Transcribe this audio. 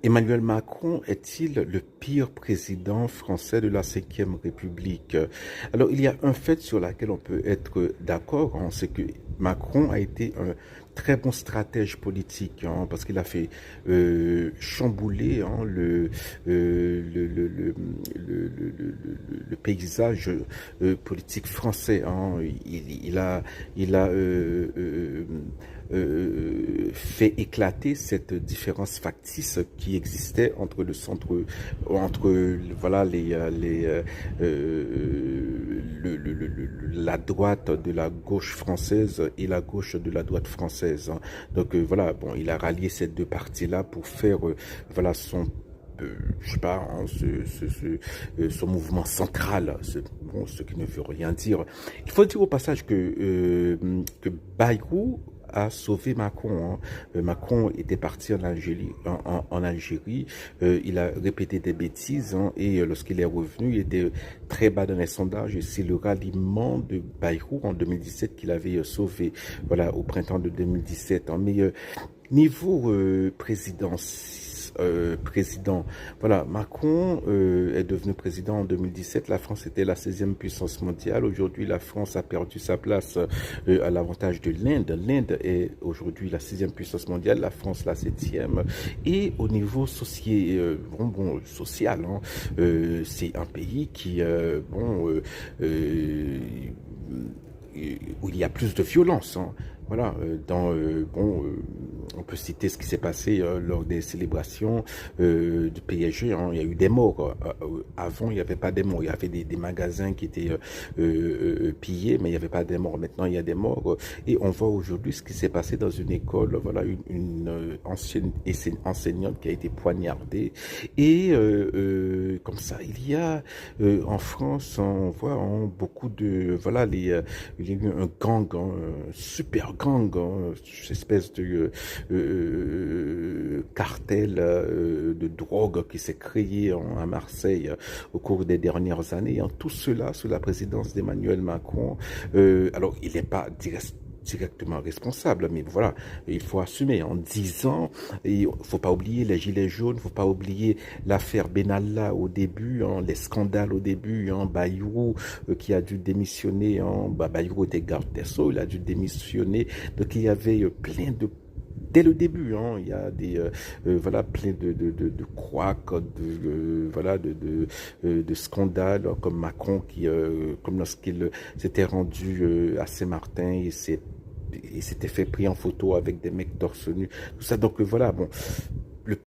Emmanuel Macron est-il le pire président français de la Cinquième République? Alors, il y a un fait sur lequel on peut être d'accord, hein, c'est que Macron a été un très bon stratège politique, hein, parce qu'il a fait chambouler, hein, le paysage politique français, hein. Il a fait éclater cette différence factice qui existait entre le centre, entre voilà la droite de la gauche française et la gauche de la droite française, hein. Donc voilà, bon, il a rallié ces deux parties-là pour faire voilà je sais pas, hein, son mouvement central, ce qui ne veut rien dire. Il faut dire au passage que Bayrou a sauvé Macron, hein. Macron était parti en Algérie, il a répété des bêtises, hein, et lorsqu'il est revenu, il était très bas dans les sondages, et c'est le ralliement de Bayrou en 2017 qu'il avait sauvé, voilà, au printemps de 2017, hein. Mais niveau président. Voilà, Macron est devenu président en 2017. La France était la 16e puissance mondiale. Aujourd'hui, la France a perdu sa place à l'avantage de l'Inde. L'Inde est aujourd'hui la 6e puissance mondiale, la France la 7e. Et au niveau social, hein, c'est un pays qui, où il y a plus de violence, hein. Voilà, on peut citer ce qui s'est passé lors des célébrations du PSG, hein. Il y a eu des morts. Avant, il n'y avait pas des morts. Il y avait des magasins qui étaient pillés, mais il n'y avait pas des morts. Maintenant, il y a des morts. Et on voit aujourd'hui ce qui s'est passé dans une école. Voilà, une ancienne enseignante qui a été poignardée. Et comme ça, il y a en France, on voit, hein, beaucoup de... Voilà, il y a eu un gang, hein, un super gang, hein, cette espèce de cartel de drogue qui s'est créé, hein, à Marseille au cours des dernières années, hein. Tout cela sous la présidence d'Emmanuel Macron. Alors, il n'est pas directement responsable, mais voilà, il faut assumer. En 10 ans, il faut pas oublier les gilets jaunes, il faut pas oublier l'affaire Benalla au début, hein, les scandales au début, hein, Bayrou qui a dû démissionner, hein, Bayrou était garde des Sceaux, il a dû démissionner, donc il y avait plein de... Dès le début, hein, il y a des voilà, plein de couacs, de scandales, comme Macron qui, comme lorsqu'il s'était rendu à Saint-Martin, il s'était fait pris en photo avec des mecs torse nu, tout ça. Donc voilà, bon,